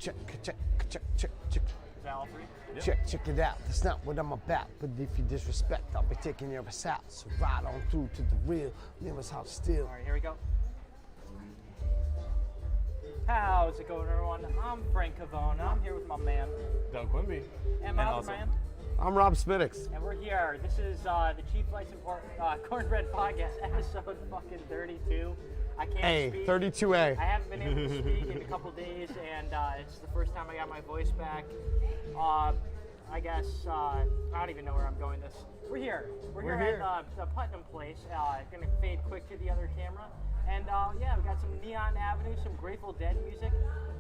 check, check, check, check, check. Is that all three? Yep. Check it out. That's not what I'm about. But if you disrespect, I'll be taking your ass out. So ride on through to the real. Never how to steal. All right, here we go. How's it going, everyone? I'm Frank Cavona. I'm here with my man. Doug Quimby. And my other man. I'm Rob Spittix. And we're here. This is the Chief Lights and Cornbread Podcast, episode fucking 32. I can't speak. 32A. I haven't been able to speak in a couple days, and it's the first time I got my voice back. I guess, I don't even know where I'm going this. We're here. We're here at the Putnam Place. Gonna fade quick to the other camera. And yeah, we got some Neon Avenue, some Grateful Dead music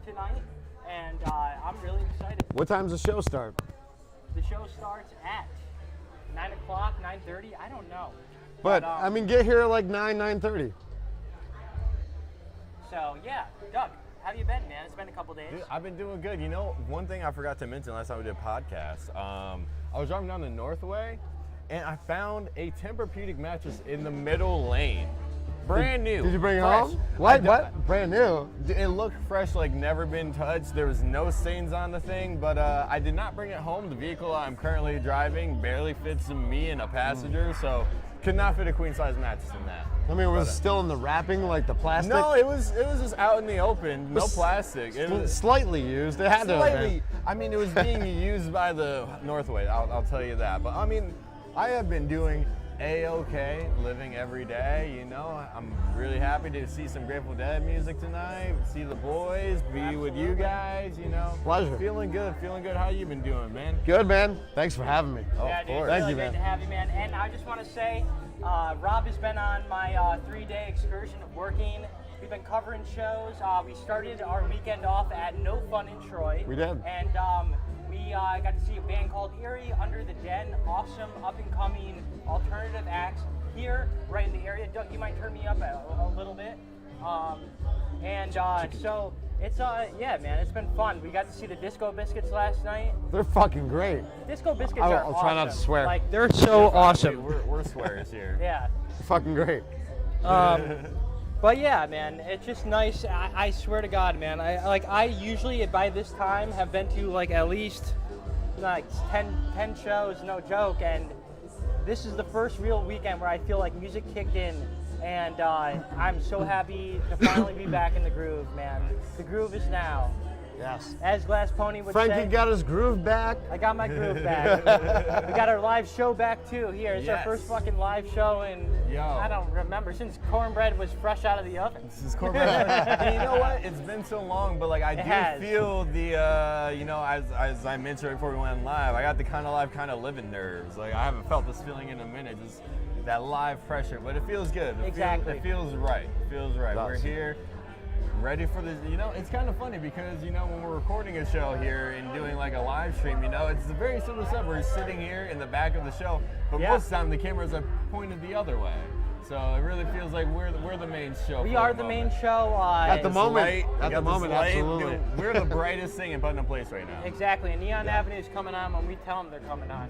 tonight, and I'm really excited. What time's the show start? The show starts at 9 o'clock, 9:30, I don't know. But I mean, get here at like 9:30. So yeah, Doug, how have you been, man? It's been a couple days. Dude, I've been doing good. You know, one thing I forgot to mention last time we did a podcast, I was driving down the Northway, and I found a Tempur-Pedic mattress in the middle lane. Brand new. Did you bring it fresh. home? What? Brand new? It looked fresh, like never been touched. There was no stains on the thing, but I did not bring it home. The vehicle I'm currently driving barely fits me and a passenger, so could not fit a queen-size mattress in that. I mean, was it still in the wrapping, like the plastic? No, it was just out in the open, no plastic. It was slightly used. It had to have been. I mean, it was being used by the Northway, I'll tell you that. But I mean, I have been doing A-okay, living every day, you know. I'm really happy to see some Grateful Dead music tonight, see the boys, be with you guys, you know. Pleasure. Feeling good. How you been doing, man? Good, man. Thanks for having me. Oh, Yeah, of dude, course. it's Thank really you, great man. to have you, man. And I just want to say, Rob has been on my 3-day excursion of working. We've been covering shows. We started our weekend off at No Fun in Troy. We did. And we got to see a band called Erie Under the Den. Awesome, up-and-coming alternative acts here, right in the area. Doug, you might turn me up a little bit. So it's yeah, man, it's been fun. We got to see the Disco Biscuits last night. They're fucking great. Disco Biscuits are I'll try not to awesome. swear. Like, they're so awesome. We're swears here. Yeah. They're fucking great. But yeah, man, it's just nice. I swear to God, man. I usually by this time have been to like at least like 10 shows, no joke. And this is the first real weekend where I feel like music kicked in, and I'm so happy to finally be back in the groove, man. The groove is now. Yes. As Glass Pony would Frankie say. got his groove back. I got my groove back. We got our live show back too here. It's our Yes. first fucking live show in, I don't remember, since Cornbread was fresh out of the oven. This is Cornbread. And you know what? It's been so long, but like I do feel the, you know, as I mentioned before we went live, I got the kind of living nerves. Like I haven't felt this feeling in a minute. Just that live pressure, but it feels good. Exactly. It feels right. It feels right. It We're does. here. Ready for this, you know, it's kind of funny because, you know, when we're recording a show here and doing like a live stream, you know, it's a very simple stuff. We're sitting here in the back of the show, but most of the time the cameras are pointed the other way. So it really feels like we're the main show. We for are the the moment. main show. At the moment. Light, we At got the this moment, light, absolutely. dude, we're the brightest thing in Putnam Place right now. Exactly, and Neon Avenue is coming on when we tell them they're coming on.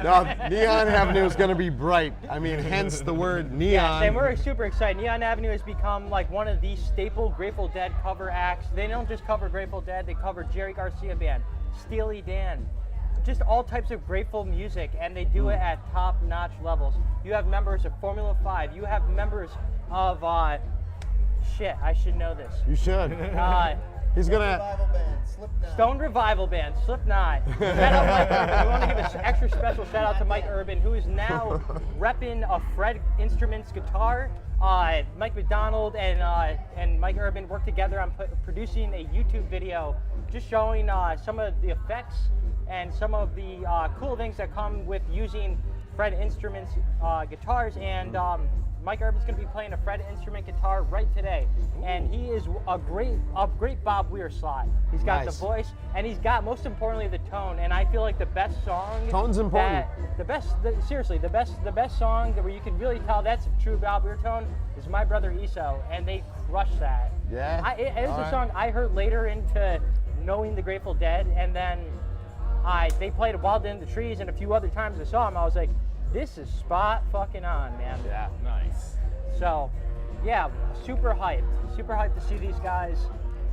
No, Neon Avenue is going to be bright. I mean, hence the word neon. Yes, and we're super excited. Neon Avenue has become like one of the staple Grateful Dead cover acts. They don't just cover Grateful Dead, they cover Jerry Garcia Band, Steely Dan, just all types of Grateful music, and they do it at top-notch levels. You have members of Formula 5. You have members of, shit, I should know this. You should. He's going to... Revival band, Slipknot. Stone Revival Band, Slipknot. Shout out Mike Urban. We want to give an extra special shout out to Mike Urban, who is now repping a Fred Instruments guitar. Mike McDonald and Mike Urban worked together on producing a YouTube video just showing some of the effects and some of the cool things that come with using Fred Instruments guitars. And Mike Urban's going to be playing a Fred instrument guitar right today, and he is a great Bob Weir slot. He's got the voice, and he's got, most importantly, the tone. And I feel like the best song. Tone's important. Seriously, the best song where you can really tell that's a true Bob Weir tone is My Brother ESO, and they crush that. Yeah. It is a song I heard later into knowing the Grateful Dead, and then they played Wild in the Trees, and a few other times I saw them, I was like, this is spot fucking on, man. Yeah, nice. So, yeah, super hyped to see these guys.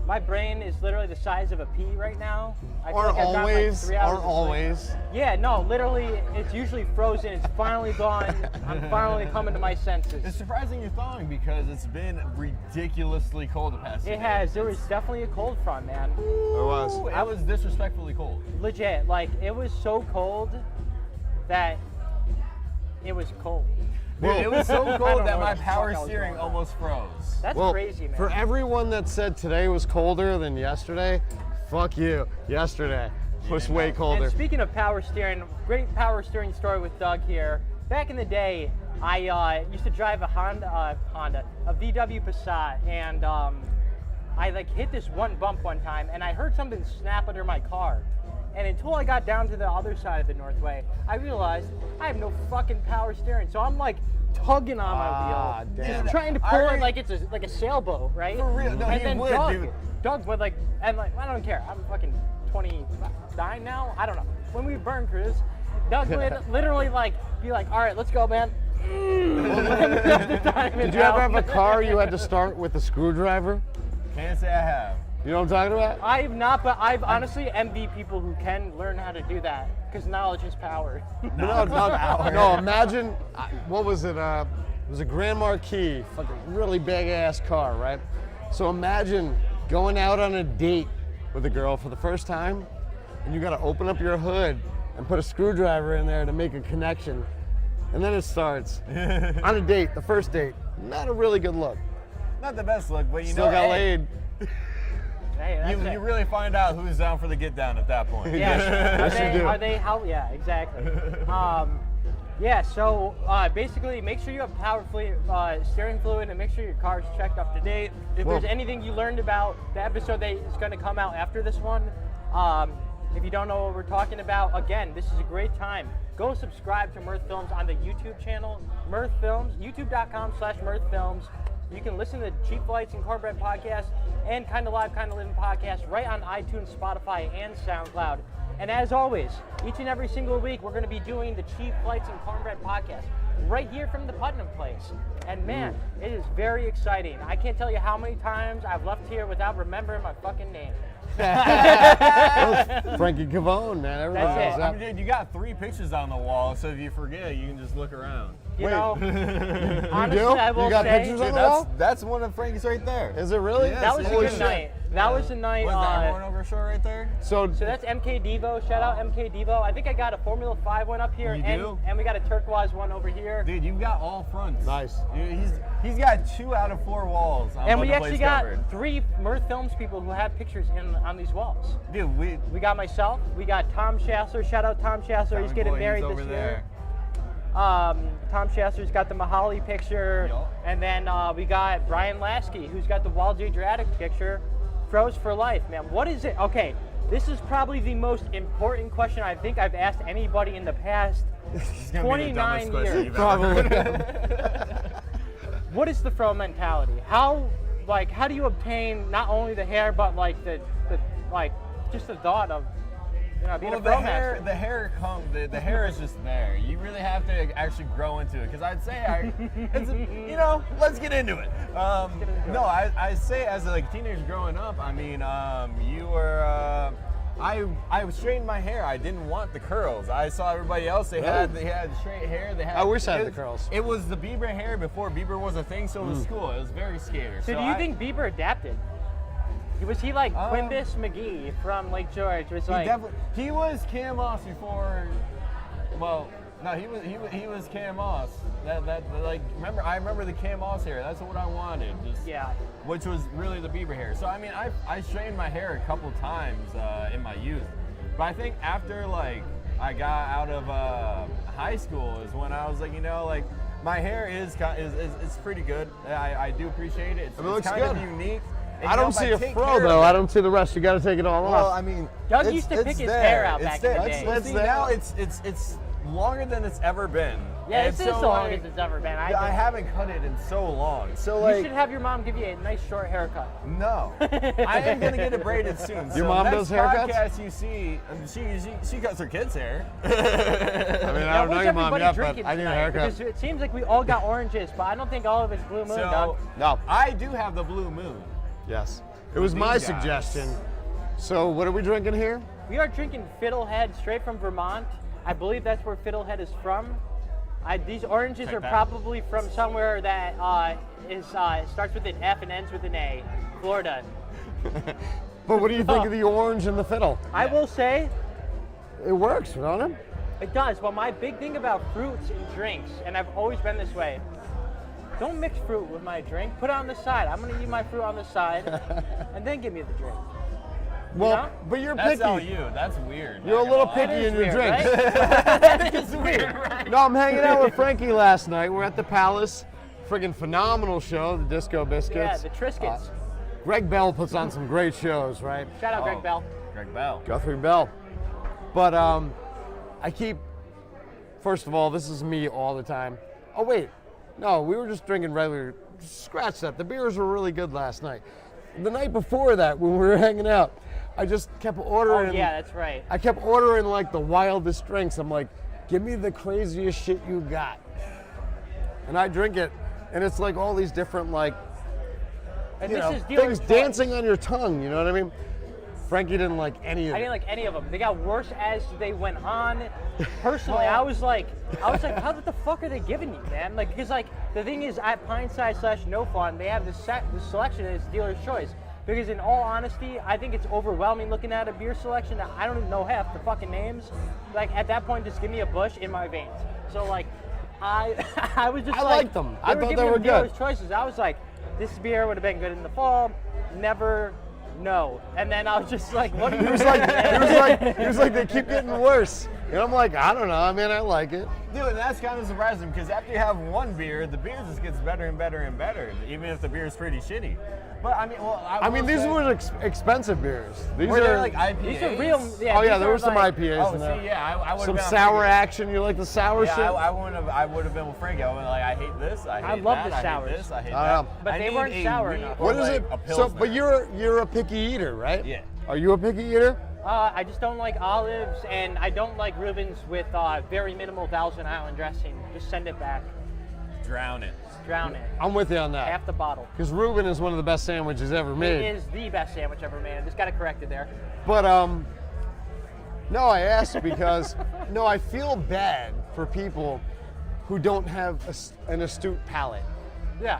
My brain is literally the size of a pea right now. I feel Or like I've gotten, like, always, 3 hours or of sleep. always. Yeah, no, literally, it's usually frozen. It's finally gone. I'm finally coming to my senses. It's surprising you're thawing because it's been ridiculously cold the past 2 It days. has. There was definitely a cold front, man. It was. Ooh, it was disrespectfully cold. Legit. Like, it was so cold that it was cold. Dude, it was so I don't cold know that what my the power fuck I was steering going on. almost froze. That's Well, crazy, man. for everyone that said today was colder than yesterday, fuck you. Yesterday was way colder. And speaking of power steering, great power steering story with Doug here. Back in the day, I used to drive a Honda, a VW Passat, and I like hit this one bump one time, and I heard something snap under my car. And until I got down to the other side of the Northway, I realized I have no fucking power steering. So I'm like tugging on my wheel, damn. just trying to I pull it already- like it's like a sailboat, right? For real. No, and he then would, dude. Doug would like, and like, I don't care. I'm fucking 29 now. I don't know. When we burn cruise, Doug would literally like be like, "All right, let's go, man." Did you ever have a car you had to start with a screwdriver? Can't say I have. You know what I'm talking about? I've not, but I've honestly envy people who can learn how to do that because knowledge is power. No, imagine, what was it? It was a Grand Marquis, fucking really big ass car, right? So imagine going out on a date with a girl for the first time, and you gotta open up your hood and put a screwdriver in there to make a connection. And then it starts. On a date, the first date, not a really good look. Not the best look, but you Still know, got hey, laid. Hey, that's it. you really find out who's down for the get down at that point. Yeah, Yes, you do. are they how? Yeah, exactly. Yeah, so basically, make sure you have steering fluid, and make sure your car's checked up to date. If Well- there's anything you learned about the episode that is going to come out after this one, if you don't know what we're talking about, again, this is a great time. Go subscribe to Mirth Films on the YouTube channel, Mirth Films, youtube.com/Mirth Films. You can listen to Cheap Flights and Cornbread podcast and Kinda Live, Kinda Living podcast right on iTunes, Spotify, and SoundCloud. And as always, each and every single week, we're going to be doing the Cheap Flights and Cornbread podcast right here from the Putnam Place. And man, it is very exciting. I can't tell you how many times I've left here without remembering my fucking name. Frankie Cavone, man. Everybody That's knows it. that. I mean, dude, you got 3 pictures on the wall, so if you forget, you can just look around. You Wait. know, You honestly, do? I will You got say pictures on Dude, the wall? that's one of Frankie's right there. Is it really? Yes, that was a holy good shit. night. That was a night. Was that horn over short right there? So So that's MK Devo. Shout out MK Devo. I think I got a Formula 5 one up here, You and do? and we got a turquoise one over here. Dude, you've got all fronts. Nice. Dude, he's got 2 out of 4 walls on And we Putnam actually Place got covered. 3 Mirth Films people who have pictures on these walls. Dude, We got myself. We got Tom Shassler. Shout out Tom Shassler. He's getting married over this year. there. Tom Shassler's got the Mahali picture, Yup. and then we got Brian Lasky, who's got the Wall J. Dradic picture. Froze for life, man. What is it? Okay, this is probably the most important question I think I've asked anybody in the past It's gonna be the 29 dumbest question years. you've ever probably. What is the fro mentality? How do you obtain not only the hair but like the just the thought of being Well, a fro master? the hair is just there. You really have to actually grow into it. Because I'd say, let's get into it. No, I say as a teenager growing up, I mean, you were. I straightened my hair. I didn't want the curls. I saw everybody else. They had straight hair. They had. I wish I had the curls. It was the Bieber hair before Bieber was a thing. So it was cool. It was very skater. So do you think Bieber adapted? Was he like Quimbus McGee from Lake George? He was Cam Moss before. Well, no, he was Cam Moss. Remember, I remember the Cam Moss hair. That's what I wanted. Yeah. Which was really the Bieber hair. So I mean, I straightened my hair a couple times in my youth, but I think after I got out of high school is when I was my hair is pretty good. I do appreciate it. It's, I mean, it it's looks kind of good. unique. And, I don't see a fro though. I don't see the rest. You got to take it all Well, off. I mean, Doug used to pick his hair out back in the day. See, now it's longer than it's ever been. Yeah, And this is so, the longest it's ever been. I haven't cut it in so long. So You should have your mom give you a nice short haircut. no, I am gonna get it braided soon. Your So mom next does haircuts? podcast you see, she cuts her kids' hair. I mean, I don't know what's your mom everybody yet, drinking but I need a tonight? haircut. Because it seems like we all got oranges, but I don't think all of it's Blue Moon, Doug. So No. I do have the blue moon. Yes. It was my guys. suggestion. So what are we drinking here? We are drinking Fiddlehead straight from Vermont. I believe that's where Fiddlehead is from. These oranges are probably from somewhere that starts with an F and ends with an A, Florida. But what do you think of the orange and the fiddle? I will say It works, don't it? it does. Well, my big thing about fruits and drinks, and I've always been this way, don't mix fruit with my drink. Put it on the side. I'm going to eat my fruit on the side, and then give me the drink. Well, know? but you're That's picky. all you. That's weird. You're a Not little gonna lie. picky It in is your weird, drinks. right? That is weird, right? No, I'm hanging out with Frankie last night. We're at the Palace. Friggin' phenomenal show, the Disco Biscuits. Yeah, the Triscuits. Greg Bell puts on some great shows, right? Shout out Greg Bell. Greg Bell. Guthrie Bell. But I keep, first of all, this is me all the time. Oh, wait. No, we were just drinking regular. Scratch that. The beers were really good last night. The night before that, when we were hanging out, I just kept Oh, ordering. yeah, that's right. I kept ordering like the wildest drinks. I'm like, give me the craziest shit you got. And I drink it, and it's like all these different like And you this know, is dealer's things choice. dancing on your tongue. You know what I mean? Frankie didn't like any of I it. didn't like any of them. They got worse as they went on. Personally, I was like, how the fuck are they giving you, man? Like, because like the thing is, at Pintside/No Fun, they have the selection is dealer's choice. Because in all honesty, I think it's overwhelming looking at a beer selection that I don't even know half the fucking names. Like at that point, just give me a Busch in my veins. So like, I was just I like, liked them. I thought giving they were them dealer's good. choices. I was like, this beer would have been good in the fall. Never. No, and then I was just like, "What are you?" He was like, they keep getting worse. And I'm like, I don't know. I mean, I like it. Dude, and that's kind of surprising because after you have one beer, the beer just gets better and better and better, even if the beer is pretty shitty. But I mean, well, I mean, these were expensive beers. These were are they like IPAs? These are real. Yeah, Oh yeah, these there are were some like, IPAs Oh, in there. see, yeah, I would Some have sour action. You like the sour Yeah, shit? I would have been with Frankie. I would have been like, I hate this. I hate love that, the I sours. hate this. I hate I that. know. But I they need weren't a sour wheat enough. or What is like it? A So, Pilsner. but you're a picky eater, right? Yeah. Are you a picky eater? I just don't like olives, and I don't like Reubens with very minimal Thousand Island dressing. Just send it back. Drown it. Drown it. I'm with you on that. Half the bottle. Because Reuben is one of the best sandwiches ever made. It is the best sandwich ever made. I just got to correct it there. But no, I asked because no, I feel bad for people who don't have an astute palate. Yeah.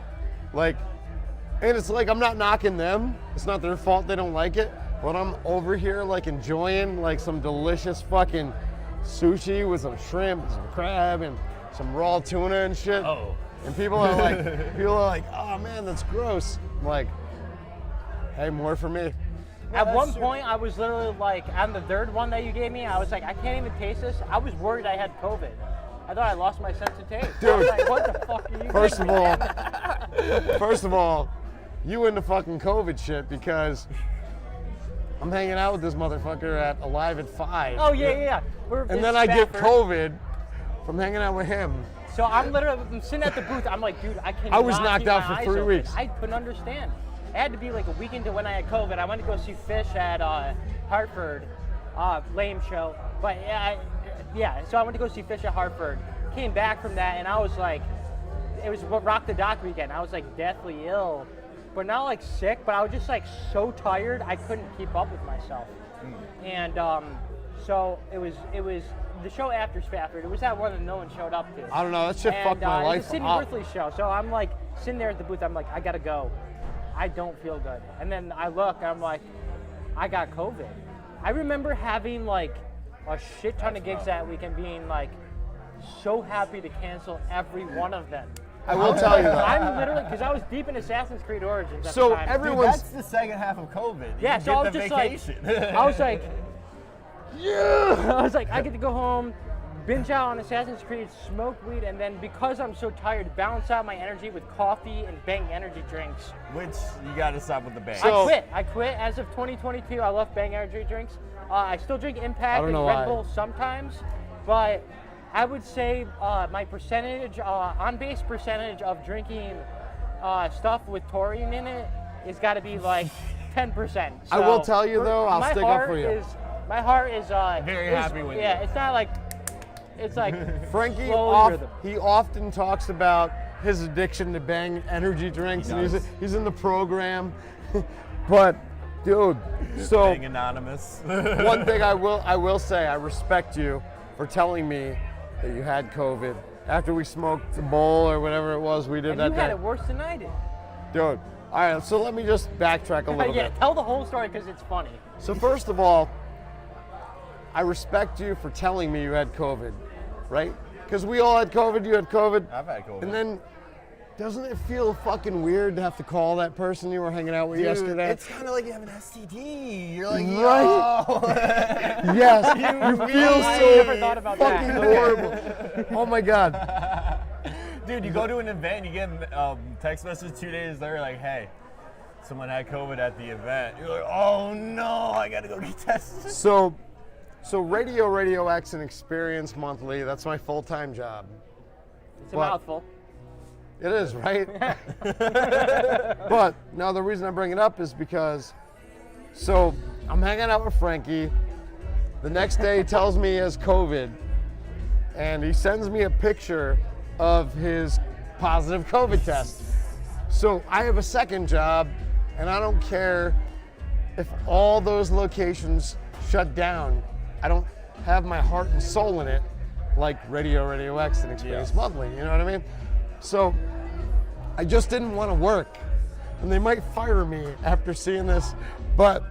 Like, and it's like I'm not knocking them. It's not their fault they don't like it. But I'm over here like enjoying like some delicious fucking sushi with some shrimp, and some crab, and some raw tuna and shit. Oh. And people are like, oh man, that's gross. I'm like, hey, more for me. At one point, I was literally like, on the third one that you gave me, I was like, I can't even taste this. I was worried I had COVID. I thought I lost my sense of taste. I was Dude. like, what the fuck are you First giving of me? First of all, you into fucking COVID shit because I'm hanging out with this motherfucker at Alive at 5. Oh, yeah. And then I get COVID from hanging out with him. So I'm sitting at the booth. I'm like, dude, I can't. I was knocked out for 3 weeks. I couldn't understand. It had to be like a week into when I had COVID. I went to go see Fish at Hartford, lame show. But yeah. So I went to go see Fish at Hartford. Came back from that, and I was like, it was Rock the Dock weekend. I was like deathly ill, but not like sick. But I was just like so tired, I couldn't keep up with myself. And so it was the show after Spafford. It was that one that no one showed up to. I don't know, that shit fucked my It life was a Sidney up. Worthley show. So I'm like sitting there at the booth. I'm like, I gotta go. I don't feel good. And then I look. I'm like, I got COVID. I remember having like a shit ton of gigs that week and being like so happy to cancel every one of them. I will tell you that. I'm literally, because I was deep in Assassin's Creed Origins at So the time. Dude, everyone's that's the second half of COVID. Yeah, You so get I was the just vacation. like, I was like, yeah. I was like, I get to go home, binge out on Assassin's Creed, smoke weed, and then because I'm so tired, balance out my energy with coffee and Bang energy drinks. Which you gotta stop with the bang. So- I quit as of 2022. I left Bang energy drinks. I still drink Impact and know Red why. Bull sometimes, but I would say my percentage, on-base percentage of drinking stuff with taurine in it is got to be like 10%. I will So, tell you, though, I'll my stick up heart for you. My heart is Very is- happy with yeah, you. it's not like it's like Frankie slowly rhythm. he often talks about his addiction to Bang energy drinks, and he's in the program. But, dude, so Being anonymous. one thing I will say, I respect you for telling me that you had COVID after we smoked the bowl or whatever it was we did And that you day. had it worse than I did. Dude, all right, so let me just backtrack a little Yeah, bit. tell the whole story because it's funny. So first of all, I respect you for telling me you had COVID, right? Because we all had COVID, you had COVID. I've had COVID. And then, doesn't it feel fucking weird to have to call that person you were hanging out with Dude, yesterday? it's kind of like you have an STD. You're like, Right? yo. Yes, you feel I so never thought about fucking that. horrible. Oh my God. Dude, you go to an event, you get a text message 2 days later, like, hey, someone had COVID at the event. You're like, oh no, I gotta go get tested. So Radio X and Experience Monthly, that's my full-time job. It's a But- mouthful. It is, right? But now the reason I bring it up is because, so I'm hanging out with Frankie. The next day he tells me he has COVID, and he sends me a picture of his positive COVID test. So I have a second job, and I don't care if all those locations shut down. I don't have my heart and soul in it like Radio X and Experience Monthly, you know what I mean? So I just didn't want to work, and they might fire me after seeing this, but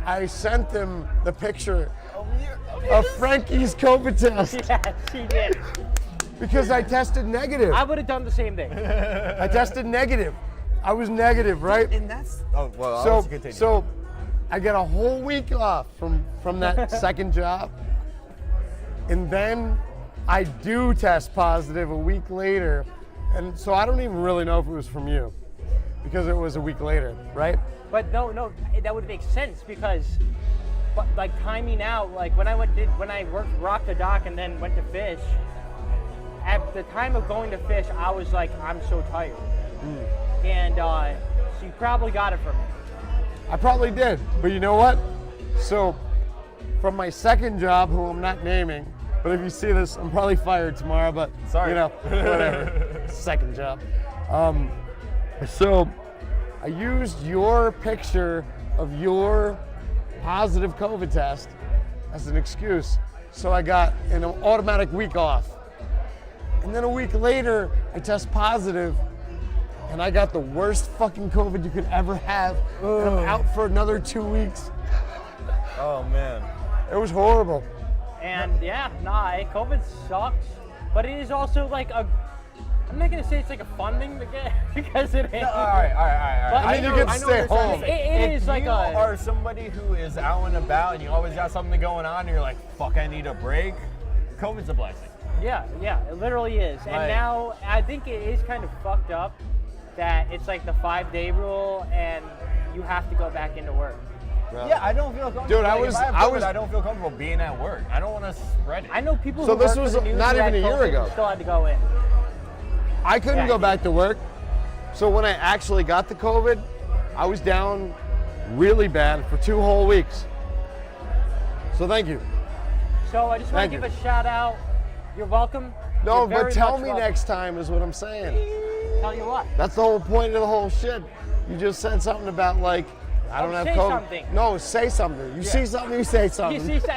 I sent them the picture of Frankie's COVID test Yes, he did. because I tested negative. I would have done the same thing. I tested negative. I was negative, right? And that's, oh, well, I'll let you continue. So I get a whole week off from that second job, and then I do test positive a week later, and so I don't even really know if it was from you, because it was a week later, right? But no, that would make sense because, but like timing out, like when I rocked the dock and then went to fish. At the time of going to fish, I was like, I'm so tired, and so you probably got it from me. I probably did, but you know what? So from my second job, who I'm not naming, but if you see this, I'm probably fired tomorrow, but Sorry. you know, whatever. Second job. So I used your picture of your positive COVID test as an excuse. So I got an automatic week off. And then a week later, I test positive, and I got the worst fucking COVID you could ever have. And I'm out for another 2 weeks. oh man. It was horrible. And yeah, COVID sucks, but it is also like I'm not gonna say it's like a fun thing to get because it ain't. All right. But I mean, you get to I know stay what you're trying home. to say. It If is like you a- are somebody who is out and about and you always got something going on and you're like, fuck, I need a break, COVID's a blessing. Yeah, it literally is. And Right. now I think it is kind of fucked up that it's like the 5-day rule and you have to go back into work. Yeah, I don't feel comfortable. Dude, I Like, was- if I have I COVID, was- I don't feel comfortable being at work. I don't want to spread it. I know people So who this work was for the news not who had even a year COVID ago. and still had to go in. I couldn't Yeah. go back to work. So when I actually got the COVID, I was down really bad for 2 whole weeks. So thank you. So I just want Thank to give you. a shout out. You're welcome. No, You're but very tell much me welcome. next time is what I'm saying. Tell you what. That's the whole point of the whole shit. You just said something about like, I don't Oh, have say COVID. something. No, say something. You see something, you say You something. see, it's an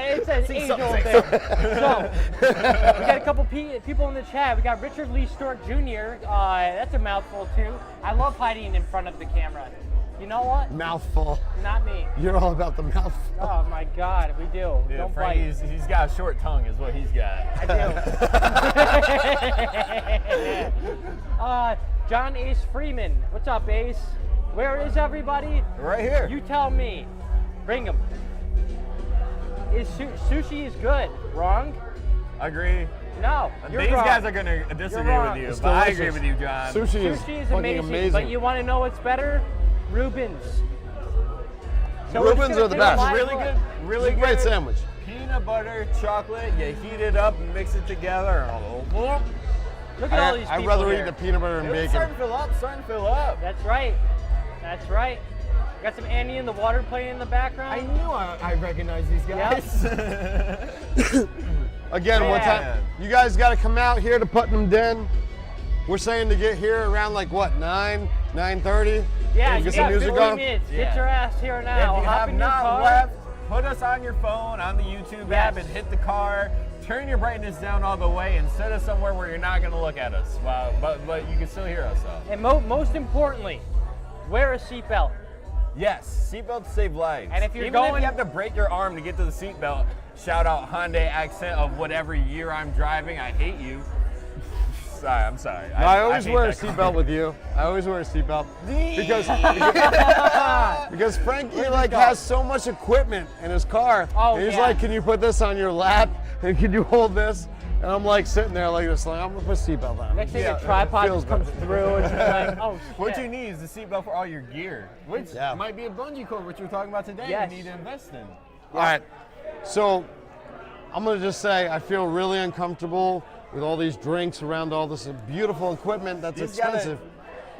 age something, old say thing. So, we got a couple people in the chat. We got Richard Lee Stork Jr. That's a mouthful too. I love hiding in front of the camera. You know what? Mouthful. Not me. You're all about the mouthful. Oh my God, we do. Dude, Don't Frank, bite. he's got a short tongue is what he's got. I do. John Ace Freeman. What's up, Ace? Where is everybody? Right here. You tell me. Bring them. Sushi is good. Wrong? Agree. No. You're These wrong. guys are going to disagree wrong. with you, It's but I delicious. agree with you, John. Sushi is Sushi is fucking amazing, but you want to know what's better? Reuben's. So we're just Reubens gonna are the take a best. live Really look. good. Really It's a good. great sandwich. Peanut butter, chocolate, you heat it up, mix it together. Look at all these people I'd rather here. eat the peanut butter and It's bacon. starting to fill up, starting to fill up. That's right. That's right. Got some Annie in the Water playing in the background. I knew I recognized these guys. Again, what Yeah. time? You guys got to come out here to Putnam Den. We're saying to get here around like what, 9? 9:30. Yeah, Get you some got music 15 on. minutes. Yeah. Get your ass here now. If you Hop have in your not car. left, put us on your phone on the YouTube app Yes. and hit the car. Turn your brightness down all the way and set us somewhere where you're not going to look at us. Wow, but you can still hear us though. And most importantly, wear a seatbelt. Yes, seatbelts save lives. And if you're Even if going- you have to break your arm to get to the seatbelt, shout out Hyundai Accent of whatever year I'm driving. I hate you. Sorry, I'm sorry. No, I always hate wear a that car. seatbelt with you. I always wear a seatbelt because because Frankie like has so much equipment in his car. Oh, and he's yeah. like, "Can you put this on your lap? And can you hold this?" And I'm like sitting there like this, like I'm gonna put a seatbelt on. Next thing Yeah, a tripod feels just comes better. through and it's like, oh shit. What you need is a seatbelt for all your gear, which Yeah. might be a bungee cord, which we're talking about today. Yes. You need to invest in. All right, so I'm gonna just say I feel really uncomfortable with all these drinks around all this beautiful equipment that's You just gotta expensive.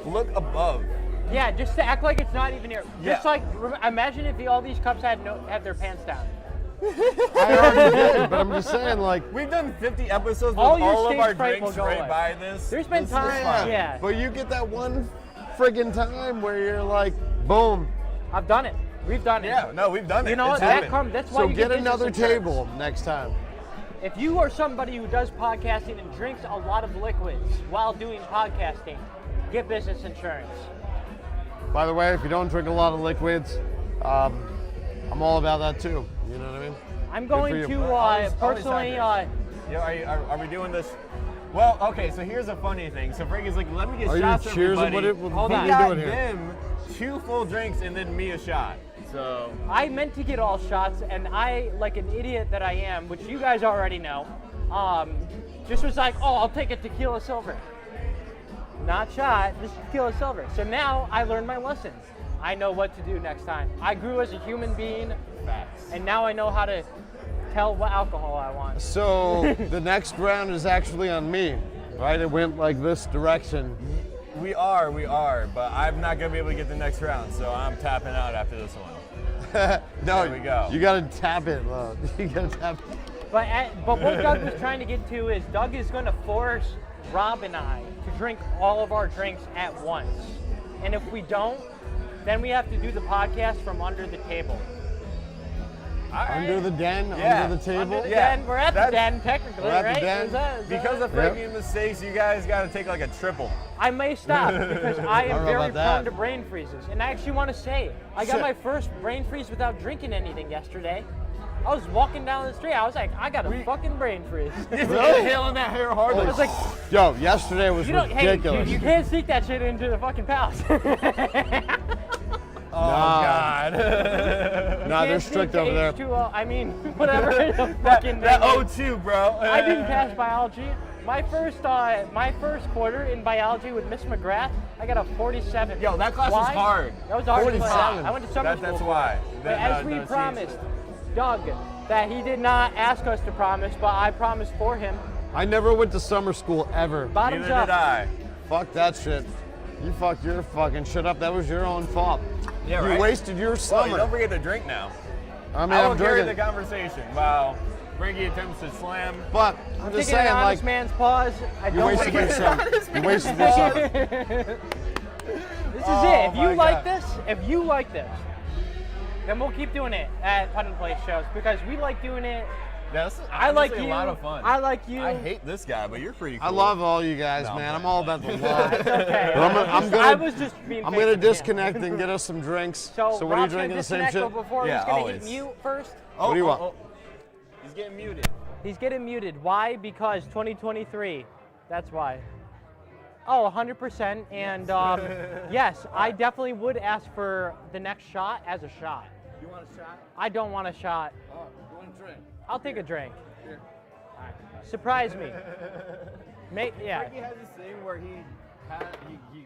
Look above. Yeah, just to act like it's not even here. Just Yeah. like, imagine if all these cups had their pants down. I already did, but I'm just saying like. We've done 50 episodes All with your all of stage our fright drinks will go right away. by this. There's been This is times, fine. yeah. But you get that one friggin' time where you're like, boom. I've done it. We've done it. Yeah, no, we've done it. You know what? It's That happened. comes. That's why So you get business another insurance. table next time. If you are somebody who does podcasting and drinks a lot of liquids while doing podcasting, get business insurance. By the way, if you don't drink a lot of liquids, I'm all about that too. You know what I mean? I'm Good going for you. to Always personally. hydrate. Yeah, are we doing this? Well, okay, so here's a funny thing. So Frankie's like, let me get Are you shots, cheers of everybody. what Hold are on. you got doing here? them 2 full drinks and then me a shot. So I meant to get all shots, and I, like an idiot that I am, which you guys already know, just was like, oh, I'll take a tequila silver. Not shot, just tequila silver. So now I learned my lesson. I know what to do next time. I grew as a human being, facts. and now I know how to tell what alcohol I want. So the next round is actually on me, right? It went like this direction. We are, but I'm not gonna be able to get the next round, so I'm tapping out after this one. No, There we go. you gotta tap it. You gotta tap it. But what Doug was trying to get to is Doug is going to force Rob and I to drink all of our drinks at once. And if we don't, then we have to do the podcast from under the table. All right. Under the den, Yeah. under the table. Under the Yeah, den. We're at the that's- den, technically, We're at the right? den. Is that- Because of Frankie's mistakes, you guys got to take like a triple. I may stop because I I don't am know very about that. prone to brain freezes. And I actually want to say, I got my first brain freeze without drinking anything yesterday. I was walking down the street. I was like, I got a fucking brain freeze. Really? Hailing that hair hard. I was like, Yo, yesterday was you don't, hey, ridiculous. you can't sneak that shit into the fucking palace. oh God. Nah, they're strict over there. H2O, I mean, whatever. the that fucking that name is. O2, bro. I didn't pass biology. My first quarter in biology with Miss McGrath, I got a 47. Yo, that class was Why? hard. That was hard. 47. I went to summer That's school. why. But as we promised, Doug, that he did not ask us to promise, but I promised for him. I never went to summer school ever. Bottoms Neither up. did I. Fuck that shit. You fucked your fucking shit up. That was your own fault. Yeah, You right? wasted your Well, summer. you don't forget to drink now. I mean, I I'm will carry the drinking. conversation while Frankie attempts to slam. But I'm just Taking saying, an honest like, man's pause. I you don't wasted like your it. summer. You wasted your summer. This is Oh it. If my you like God. this, then we'll keep doing it at Putnam Place shows because we like doing it. Yeah, this is I like honestly you. a lot of fun. I like you. I hate this guy, but you're pretty cool. I love all you guys, No, man. I'm I'm all about the love. It's okay. But I was just being. I'm fake gonna with him. disconnect and get us some drinks. So, what are you Rob's drinking? gonna The same disconnect, shit? but before Yeah, he's gonna always. hit mute first. What do you want? He's getting muted. He's getting muted. Why? Because 2023. That's why. Oh, 100%. And yes, I definitely would ask for the next shot as a shot. You want a shot? I don't want a shot. Oh, you want a drink? I'll take a drink. Here. All right. Surprise me. Yeah. Frankie has this thing where he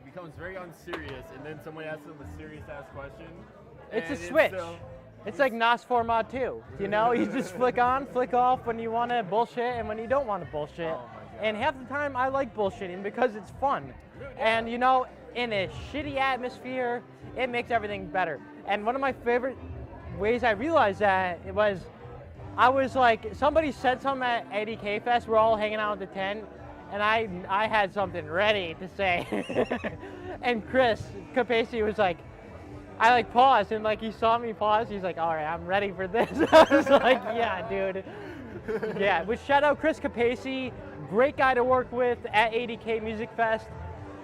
becomes very unserious, and then someone asks him a serious ass question. It's a and switch. still- It's like NOS Format 2. You know, you just flick on, flick off when you want to bullshit and when you don't want to bullshit. Oh my God. And half the time I like bullshitting because it's fun. And you know, in a shitty atmosphere, it makes everything better. And one of my favorite ways I realized that I was like, somebody said something at ADK Fest, we're all hanging out at the tent, and I had something ready to say. And Chris Capacey was like, I like paused, and like he saw me pause. He's like, all right, I'm ready for this. I was like, yeah, dude. Yeah, but shout out Chris Capacey, great guy to work with at 80K Music Fest,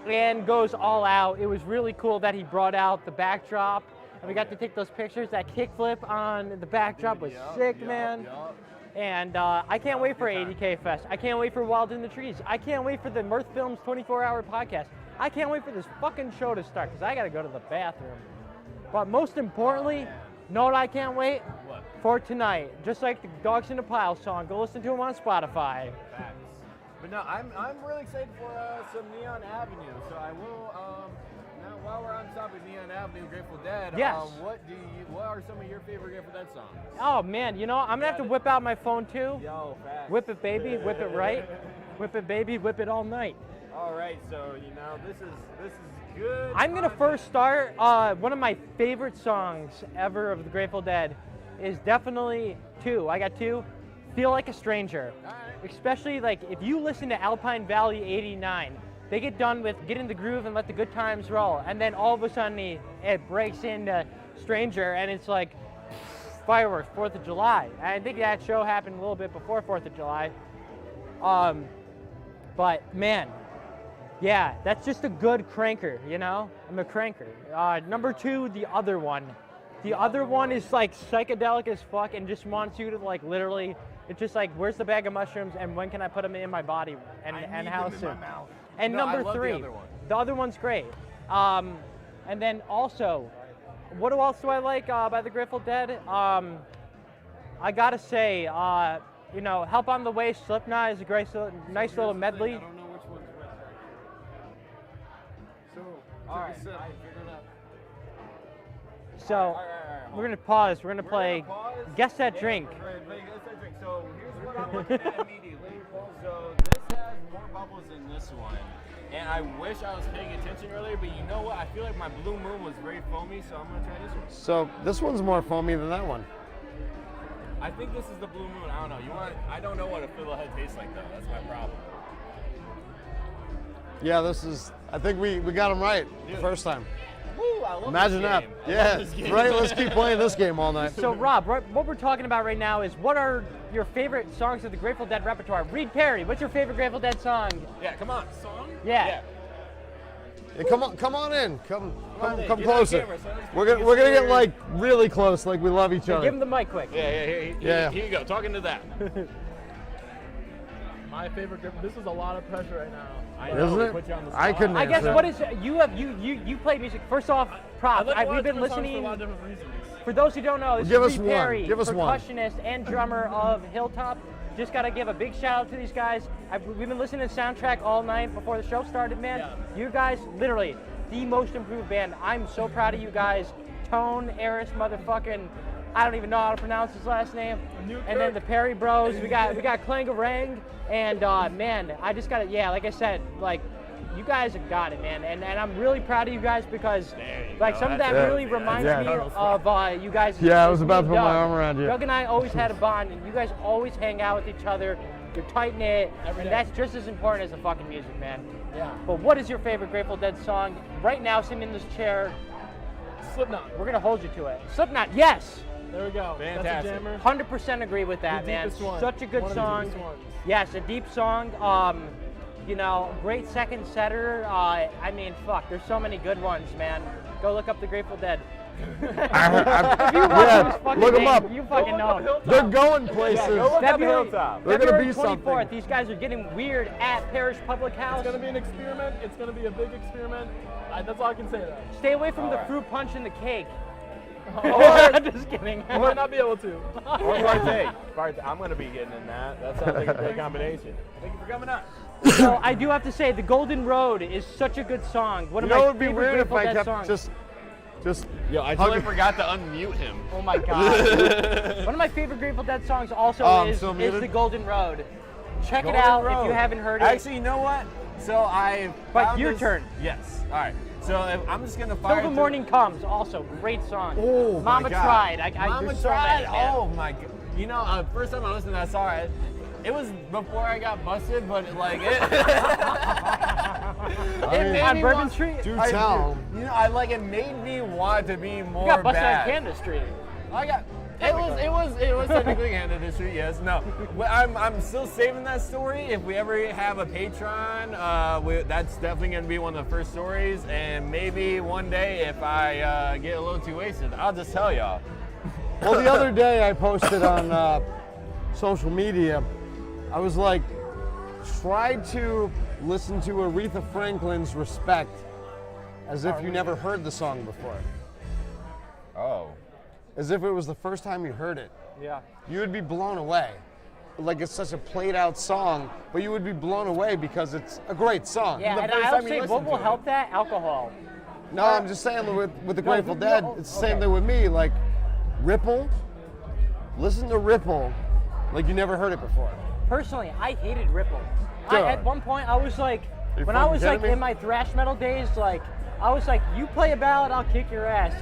and goes all out. It was really cool that he brought out the backdrop, and we got to take those pictures. That kickflip on the backdrop was sick, man. And I can't wait for 80K Fest. I can't wait for Wild in the Trees. I can't wait for the Mirth Films 24-hour podcast. I can't wait for this fucking show to start, because I got to go to the bathroom. But most importantly, know what I can't wait? What? For tonight. Just like the Dogs in the Pile song. Go listen to them on Spotify. Facts. But no, I'm really excited for some Neon Avenue. So I will, now while we're on the topic of Neon Avenue, Grateful Dead, Yes. What are some of your favorite Grateful Dead songs? Oh man, you know, I'm gonna have to whip out my phone too. Yo, facts. Whip it baby, whip it right. Whip it baby, whip it all night. All right, so you know this is good. I'm gonna first start, one of my favorite songs ever of the Grateful Dead is definitely two. I got two. Feel Like a Stranger. All right. Especially like if you listen to Alpine Valley 89, they get done with Get in the Groove and Let the Good Times Roll, and then all of a sudden it breaks into Stranger, and it's like fireworks, 4th of July. I think that show happened a little bit before 4th of July. But man, yeah, that's just a good cranker, you know? I'm a cranker. Number two, The Other One. The Other One is like psychedelic as fuck and just wants you to like literally, it's just like, where's the bag of mushrooms and when can I put them in my body and how soon? And No, I number love three, The Other One. The Other One's great. And then also, what else do I like by the Grateful Dead? I gotta say, you know, Help on the Way, Slipknot is a great, nice little medley. I don't know which one's which. So, All right, I figured out. So All right, we're gonna pause. We're gonna play pause. Guess That Drink. Right, guess that drink. So here's what I'm looking at immediately. So this has more bubbles than this one. And I wish I was paying attention earlier, but you know what? I feel like my Blue Moon was very foamy, so I'm gonna try this one. So this one's more foamy than that one. I think this is the Blue Moon. I don't know. I don't know what a fiddlehead tastes like though. That's my problem. Yeah, this is. I think we got them right the Dude. first time. Woo, I love Imagine this that. game. I Yeah, love this game. right. Let's keep playing this game all night. So Rob, what we're talking about right now is what are your favorite songs of the Grateful Dead repertoire? Reed Perry, what's your favorite Grateful Dead song? Yeah, come on. Song? Yeah. Yeah, come on in. Come on in. Get on closer. camera, son. We're gonna get like really close, like we love each other. Give him the mic quick. Yeah. Here you go. Talking to that. My favorite grip. This is a lot of pressure right now. I know. Isn't we it? put you on the I spot. couldn't I guess answer. what is you play music. First off, props. We've been For a listening. lot of different reasons. For those who don't know, this Give is us Reed one. Perry, Give us one. percussionist and drummer of Hilltop. Just got to give a big shout out to these guys. We've been listening to the soundtrack all night before the show started, man. Yeah. You guys, literally, the most improved band. I'm so proud of you guys. Tone, Eris, motherfucking, I don't even know how to pronounce his last name. And then the Perry Bros. We got Clangarang, and man, I just got to, yeah, like I said, like, you guys have got it, man, and I'm really proud of you guys because, like, some of that That's it. really reminds Yeah. me of you guys. Yeah, I was me about and to put my Doug. arm around you. Doug and I always had a bond, and you guys always hang out with each other. You're tight knit, and that's just as important as the fucking music, man. Yeah. But what is your favorite Grateful Dead song? Right now, sitting in this chair, Slipknot. we're gonna hold you to it. Slipknot, yes. There we go. Fantastic. That's a jammer. 100% agree with that, The man. deepest one. Such a good One of the song. deepest ones. Yes, a deep song. You know, great second setter. I mean, fuck, there's so many good ones, man. Go look up the Grateful Dead. If you watch Yeah, this fucking look 'em name, up. you fucking know it. They're going places. February, They're gonna February be 24th, something. these guys are getting weird at Parish Public House. It's gonna be an experiment. It's gonna be a big experiment. That's all I can say though. Stay away from the fruit punch and the cake. Or Just kidding. I might not be able to. Or Partey. I'm going to be getting in that. That sounds like a great combination. Thank you for coming up. So I do have to say, The Golden Road is such a good song. One You of know, my it would be favorite weird if Grateful I Dead kept songs. just. Yo, I totally forgot to unmute him. Oh my god. One of my favorite Grateful Dead songs also I'm is still muted? The Golden Road. Check Golden it out Road. if you haven't heard it. Actually, you know what? So I. But found your this- turn. Yes. All right. So I'm just gonna fire. Till the through- Morning Comes, also great song. Oh my Mama God. Tried. Mama there's so Tried. many, man. Oh my God. You know, first time I listened to that song, It was before I got busted, but like it. It made On me Bourbon want- Street? Do I- tell. You know, it made me want to be more You got busted bad. on Canada Street. I got. It was technically Canada Street, yes. No, but I'm still saving that story. If we ever have a Patreon, that's definitely gonna be one of the first stories. And maybe one day, if I get a little too wasted, I'll just tell y'all. Well, the other day I posted on social media, I was like, try to listen to Aretha Franklin's Respect as if you never heard the song before. Oh. As if it was the first time you heard it. Yeah. You would be blown away. Like it's such a played out song, but you would be blown away because it's a great song. Yeah, The and first I time would you say listen what will to it. help that? Alcohol. No, I'm just saying with the Grateful no, Dead, it's the same okay. thing with me. Like Ripple, listen to Ripple like you never heard it before. Personally, I hated Ripple. Dude. At one point, I was like, you when I fucking was like kidding me? in my thrash metal days, like, I was like, you play a ballad, I'll kick your ass.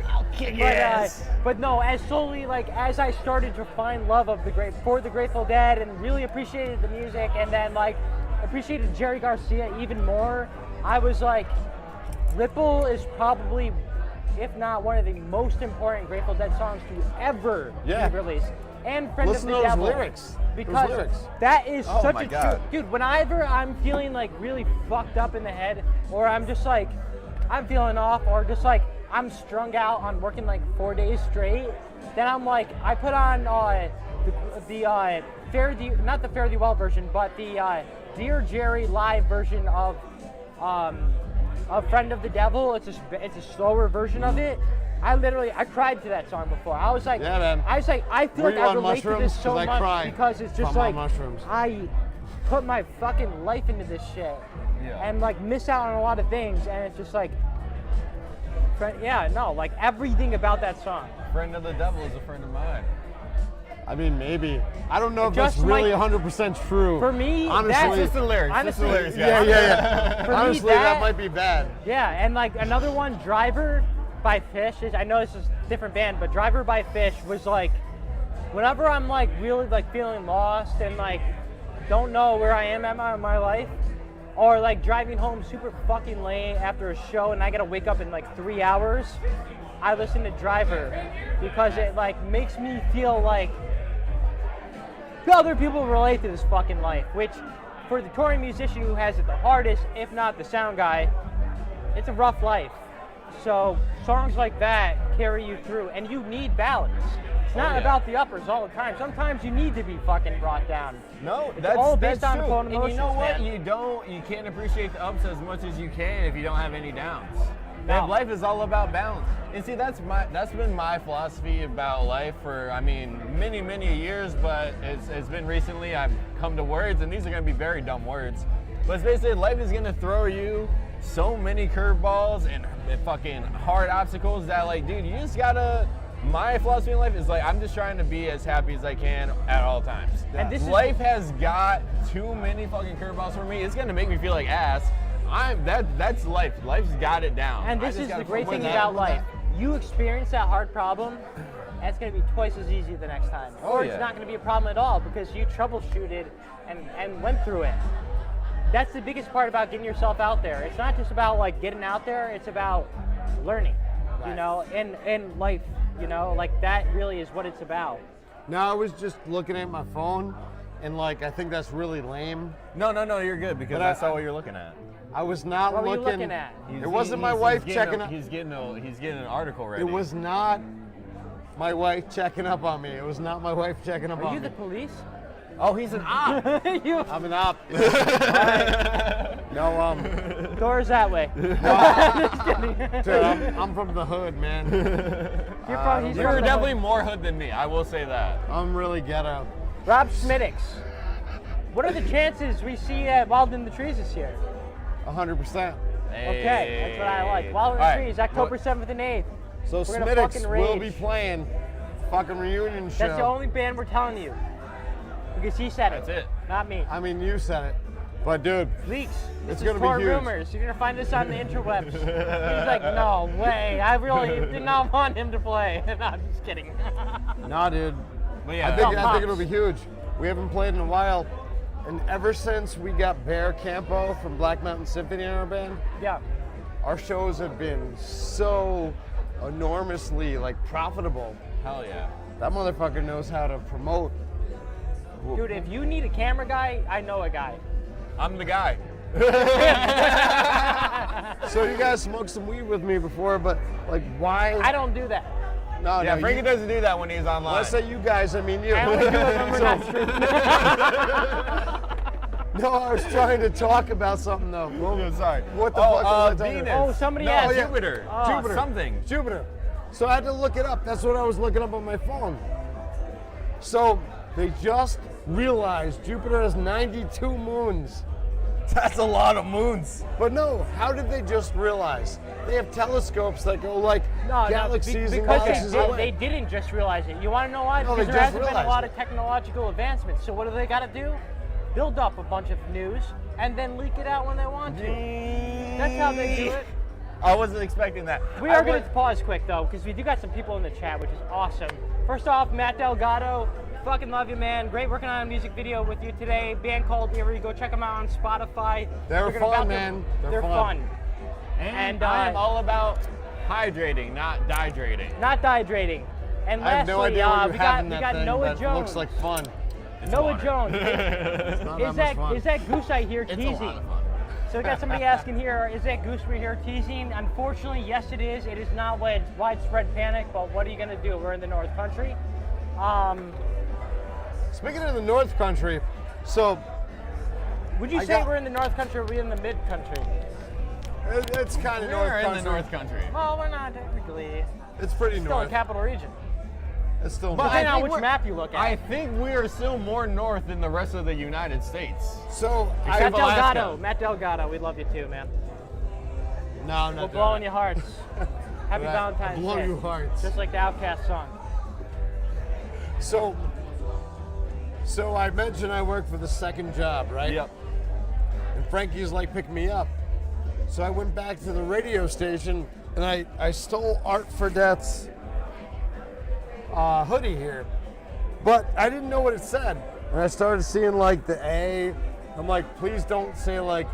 I'll kick your ass. But no, as slowly, like, as I started to find love of the Grateful Dead and really appreciated the music, and then like appreciated Jerry Garcia even more, I was like, Ripple is probably, if not one of the most important Grateful Dead songs to ever Yeah. be released. And Friend Listen of to the those Devil. lyrics. Because Those lyrics. that is Oh such my a God. true dude. Whenever I'm feeling like really fucked up in the head, or I'm just like I'm feeling off, or just like I'm strung out on working like 4 days straight, then I'm like I put on the Fare Thee, not the Fare Thee Well version, but the Dear Jerry live version of Friend of the Devil. It's a slower version of it. I cried to that song before. I was like, Yeah, man. I was like, I feel Were like you I on relate to mushrooms? this so 'Cause I much cry because it's just from like mushrooms. I put my fucking life into this shit Yeah. and like miss out on a lot of things, and it's just like, like everything about that song. Friend of the Devil is a friend of mine. I mean, maybe. I don't know if Just that's really like- 100% true. For me, honestly, that's Just the lyrics. Just the Honestly, lyrics, yeah, guys. yeah. For me, Honestly, that might be bad. Yeah, and like another one, Driver by Fish. I know this is a different band, but Driver by Fish was like, whenever I'm like really like feeling lost and like don't know where I am at my life, or like driving home super fucking late after a show and I gotta wake up in like 3 hours, I listen to Driver because it like makes me feel like other people relate to this fucking life, which for the touring musician who has it the hardest, if not the sound guy, it's a rough life. So songs like that carry you through, and you need balance. It's not yeah. about the uppers all the time. Sometimes you need to be fucking brought down. No, It's that's all based that's on true. phone And you know emotions, what? man. You can't appreciate the ups as much as you can if you don't have any downs. No. Life is all about balance. And see, that's been my philosophy about life for many years, but it's been recently I've come to words, and these are gonna be very dumb words. But it's basically life is gonna throw you so many curveballs and fucking hard obstacles that like, dude, you just gotta. My philosophy in life is like I'm just trying to be as happy as I can at all times. And this is- life has got too many fucking curveballs for me. It's gonna make me feel like ass. That's life. Life's got it down. And I this just is gotta the great fuck with thing that. about life. You experience that hard problem, and it's going to be twice as easy the next time. Or yeah. it's not going to be a problem at all because you troubleshooted and went through it. That's the biggest part about getting yourself out there. It's not just about like getting out there, it's about learning, you know, in life, you know, like that really is what it's about. No, I was just looking at my phone, and like I think that's really lame. No, you're good because But I I- saw what you're looking at. I was not What were you looking. looking at? It wasn't my wife checking up. He's getting an article ready. It was not my wife checking up on me. It was not my wife checking up Are on you me. the police? Oh, he's an op. I'm an op. No, Doors that way. dude, I'm from the hood, man. He's You're from definitely more hood than me. I will say that. I'm really ghetto. Rob Schmiddix. What are the chances we see at Wild in the Trees this year? 100%. Okay, that's what I like. Wild in the All right, Trees, October 7th and 8th. So We're gonna Smittix fucking will rage. be playing fucking reunion show. That's the only band we're telling you. Because he said it. That's it. Not me. I mean, you said it, but dude, Leaks. This It's is gonna be torn huge. rumors. You're gonna find this on the interwebs. He's like, no way. I really did not want him to play. No, I'm just kidding. nah, dude. But yeah, I think it'll be huge. We haven't played in a while. And ever since we got Bear Campo from Black Mountain Symphony in our band, Yeah. our shows have been so enormously like profitable. Hell yeah. That motherfucker knows how to promote. Dude, if you need a camera guy, I know a guy. I'm the guy. So you guys smoked some weed with me before, but like why? I don't do that. No, Yeah, no. Frankie doesn't do that when he's online. When I say you guys, I mean you. I only do it when we're not streaming. No, I was trying to talk about something though. Oh, sorry. What the fuck was I talking Venus. about? Oh, somebody no, asked. Jupiter. Oh, Jupiter. Something. Jupiter. So I had to look it up. That's what I was looking up on my phone. So they just realized Jupiter has 92 moons. That's a lot of moons. But no, how did they just realize? They have telescopes that go like No, galaxies and because galaxies they away. didn't just realize it. You want to know why? No, they Because there just hasn't been a realized lot it. of technological advancements. So what do they got to do? Build up a bunch of news and then leak it out when they want to. That's how they do it. I wasn't expecting that. We are going to pause quick though, because we do got some people in the chat, which is awesome. First off, Matt Delgado, fucking love you, man. Great working on a music video with you today. Band called Erie. Go check them out on Spotify. They're We're gonna fun, about man. They're They're fun. fun. And I am all about hydrating, not dehydrating. Not dehydrating. And I have lastly, no idea what you we have got, in we that got thing, Noah but it Jones. looks like fun. Noah water. Jones. It's not Is that much fun. that goose I hear It's a teasing? lot of fun. So we got somebody asking here, is that goose we hear teasing? Unfortunately, yes it is. It is not widespread panic, but what are you going to do? We're in the North Country. Speaking of the North Country, so Would you I say got- we're in the North Country or are we in the Mid Country? it's kind of We're North in Country. the North Country. Well, we're not technically. It's pretty Still a north. capital region. It's still But north. Depending on think which we're- map you look at. I think we are still more north than the rest of the United States. So Matt Except Alaska. Delgado. Matt Delgado. We love you too, man. no, I'm We're not blowing doing your hearts. Happy Right. Valentine's Blow Day. your hearts. Just like the Outkast song. it. So I mentioned I work for the second job, right? Yep. And Frankie's like, pick me up. So I went back to the radio station and I stole Art Fredette's hoodie here. But I didn't know what it said. And I started seeing like the A. I'm like, please don't say like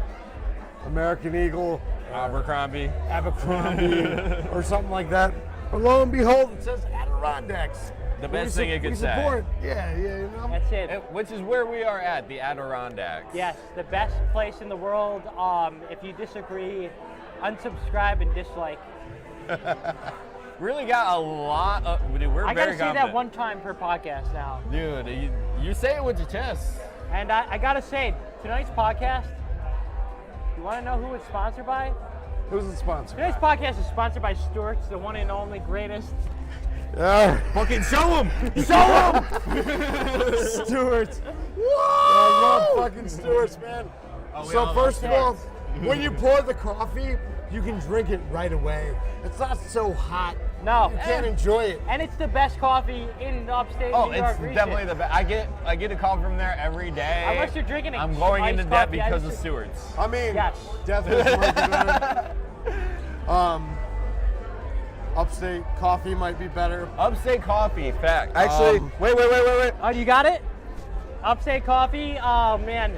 American Eagle, Abercrombie. Abercrombie, or something like that. But lo and behold, it says Adirondacks. The best thing it could we say. support. Yeah, you know. That's it. Which is where we are at, the Adirondacks. Yes, the best place in the world. If you disagree, unsubscribe and dislike. Really got a lot of. Dude, we're I very gotta say that confident. one time per podcast now. Dude, you say it with your chest. And I gotta say, tonight's podcast, you wanna know who it's sponsored by? Who's the sponsor? Tonight's podcast is sponsored by Stewart's, the one and only greatest. Fucking show him! Show him! Stewart's. I love fucking Stewart's, man. Oh, we So all first of love all, when you pour the coffee, you can drink it right away. It's not so hot. No. You can't enjoy it. And it's the best coffee in upstate Oh, New York it's region. definitely the best. I get a call from there every day. Unless you're drinking it. I'm going iced into debt coffee, because I of just- Stewart's. I mean, Yes. definitely might be better. Upstate coffee might be better. Upstate coffee, fact. Actually, wait. Oh, you got it? Upstate coffee? Oh, man.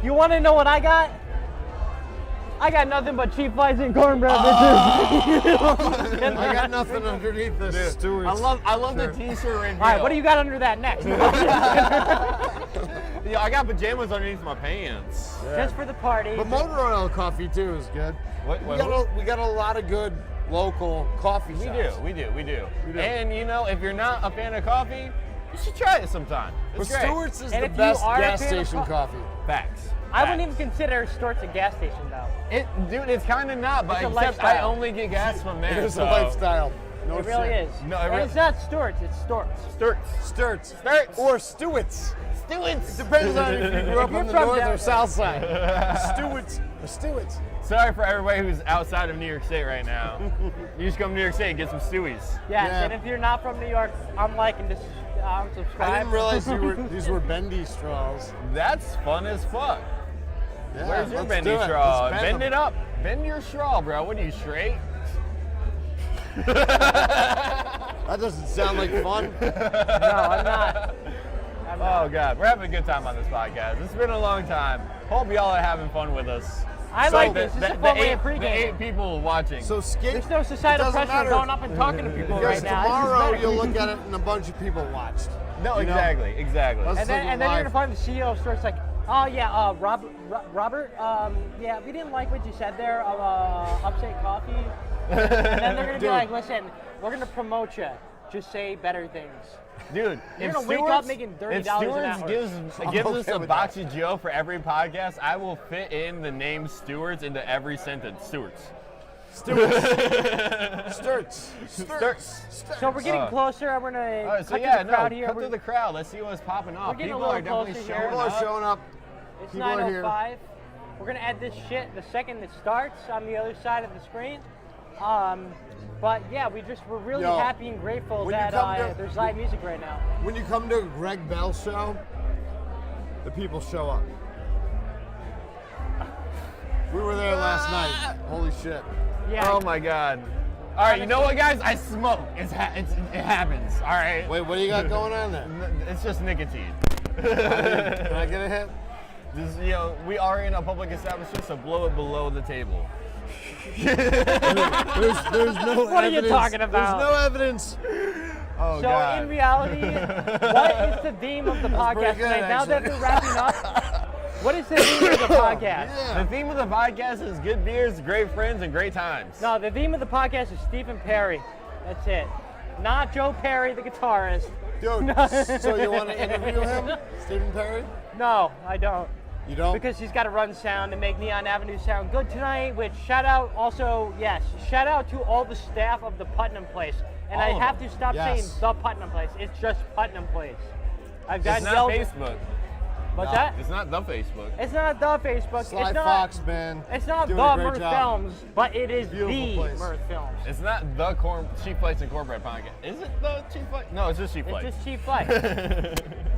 You want to know what I got? I got nothing but cheap flights and cornbread, bitches. I got nothing underneath this Stewart's. I love the shirt. t-shirt reveal. All right, what do you got under that next? Yeah, I got pajamas underneath my pants. Just for the party. But motor oil coffee too is good. What- we, what- got a lot of good local coffee We shops. do. We do. And you know, if you're not a fan of coffee, you should try it sometime. But It's great. Stewart's is And the if you best are a gas fan of station coffee. Facts. I wouldn't even consider Stewart's a gas station, though. Dude, it's kind of not, but It's a except I lifestyle. only get gas from there. It is so. a lifestyle. No It really shit. is. No, it And really- it's not Stewart's, it's Stewart's. Stewart's. Stewart's. Or Stewart's. Stewart's. Depends on if you grew up you're on the from north down- or south side. Stewart's or Stewart's. Sorry for everybody who's outside of New York State right now. You just come to New York State and get some Stewies. Yes, Yeah. and if you're not from New York, unlike and unsubscribe. I didn't realize these were bendy straws. That's fun as fuck. Yeah, Where's your let's bendy do it. straw? Let's Bend them. it up. Bend your straw, bro. What are you, straight? That doesn't sound like fun. No, I'm not. I'm Oh not. God, we're having a good time on this podcast. It's been a long time. Hope y'all are having fun with us. I like this. This is a fun way of pregame. The 8 people watching. So skate. There's no societal it doesn't pressure matter. going up and talking to people Because right now. This is tomorrow better. you'll look at it and a bunch of people watched. No, You know? exactly. Let's And then, take it and then you're live. gonna find the CEO of the store. It's like, oh yeah, Robert, yeah, we didn't like what you said there. Upstate Coffee. And then they're gonna be Dude. like, listen, we're gonna promote you. Just say better things. Dude, You're if gonna wake up Stewart's- making $30 if an Stewart's hour. gives okay us a with box of Joe for every podcast, I will fit in the name Stewart's into every sentence. Stewart's. Sturts. So we're getting closer. We're gonna All right, cut so through yeah, the crowd here. cut We're- through the crowd. Let's see what's popping off. We're getting a People are little definitely closer showing here. People are up. showing up. It's People are here. 9:05. We're gonna add this shit the second it starts on the other side of the screen. But yeah, we're really Yo, happy and grateful when you that come to- there's live music right now. When you come to Greg Bell's show, the people show up. We were there last night. Holy shit. Yeah. Oh my God. All right, you know what, guys? I smoke. It happens. All right. Wait, what do you got going on there? It's just nicotine. Can I get a hit? Just, we are in a public establishment, so blow it below the table. There's no What are you evidence. talking about? There's no evidence. Oh So God. in reality, what is the theme of the podcast pretty good, tonight? Now that actually. we're wrapping up, what is the theme of the podcast? The theme of the podcast is good beers, great friends, and great times. No, the theme of the podcast is Stephen Perry. That's it. Not Joe Perry, the guitarist. Dude, so you want to interview him? Stephen Perry? No, I don't. You don't? Because he's got to run sound and make Neon Avenue sound good tonight, which shout out to all the staff of the Putnam Place. And I All of have them. to stop Yes. saying the Putnam Place. It's just Putnam Place. I've It's gotten not yelled. Facebook. What's No. that? It's not the Facebook. It's not the Facebook. Sly it's not. Fox, man. It's not Doing the a great Mirth job. Films, but it is Beautiful the place. Mirth Films. It's not the Cheap Flights and Cornbread podcast. Is it the Cheap Flights? No, it's just Cheap It's Flights. just cheap flight.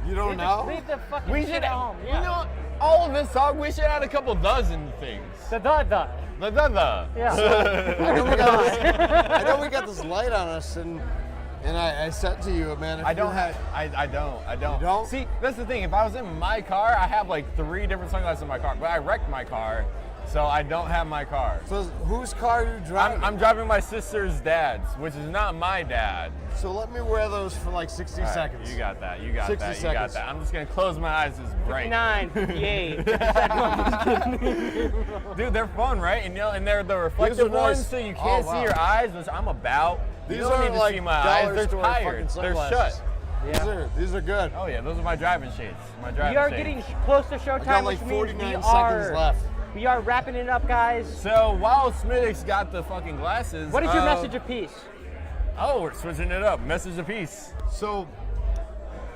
You don't Just know? leave the fucking We shit should at home. You Yeah. know what? All of this talk, we should add a couple dozen things. The. The. Yeah. I know we got this light on us, and I said to you, man, if I you don't had, I don't. You don't? See, that's the thing. If I was in my car, I have like 3 different sunglasses in my car. But I wrecked my car, so I don't have my car. So whose car are you driving? I'm driving my sister's dad's, which is not my dad. So let me wear those for like 60 All right, seconds. You got that. You got 60 that. You got seconds. that. I'm just gonna close my eyes. It's bright. 9, 58. Dude, they're fun, right? And they're the reflective nice. ones, so you can't Oh, see wow. your eyes, which I'm about. These you don't aren't need to like see my dollar eyes. They're store tired. fucking They're sunglasses. shut. These are good. Oh yeah, those are my driving shades. My driving We are shades. getting close to I showtime, got like which means 49 we seconds are left. we are wrapping it up, guys. So while Smittix got the fucking glasses, What is your message of peace? Oh, we're switching it up. Message of peace. So,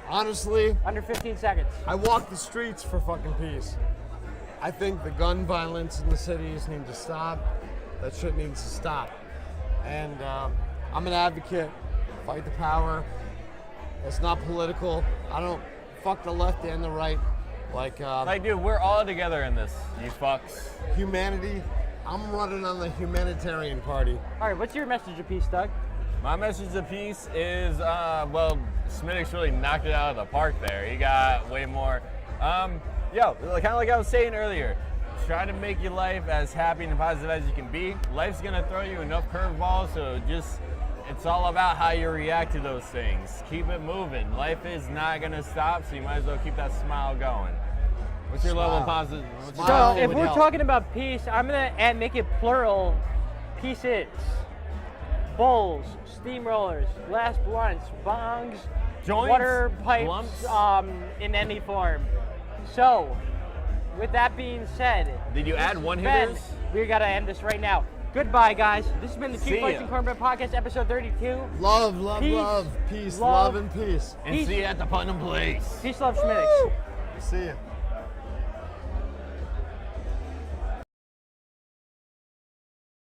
honestly, Under 15 seconds. I walk the streets for fucking peace. I think the gun violence in the cities needs to stop. That shit needs to stop. And I'm an advocate. Fight the power. It's not political. I don't fuck the left and the right. Like Dude, we're all together in this. You fucks. humanity. I'm running on the humanitarian party. All right, what's your message of peace, Doug? My message of peace is, Smittix really knocked it out of the park there. He got way more. Kind of like I was saying earlier, try to make your life as happy and positive as you can be. Life's gonna throw you enough curveballs, so it's all about how you react to those things. Keep it moving. Life is not gonna stop, so you might as well keep that smile going. What's your level of positive? what's your Smile. So if would we're help. talking about peace, I'm gonna make it plural. Pieces, bowls, steamrollers, glass blunts, bongs, Joints, water pipes, blunts? in any form. So, with that being said, Did you add one Ben, hitters? we gotta end this right now. Goodbye, guys. This has been the See Cheap Flights ya. and Cornbread Podcast, episode 32. Love, love, Peace, love. Peace, love. love, and peace. And Peace. see you at the Putnam Place. Peace, love, Schmittix. See ya.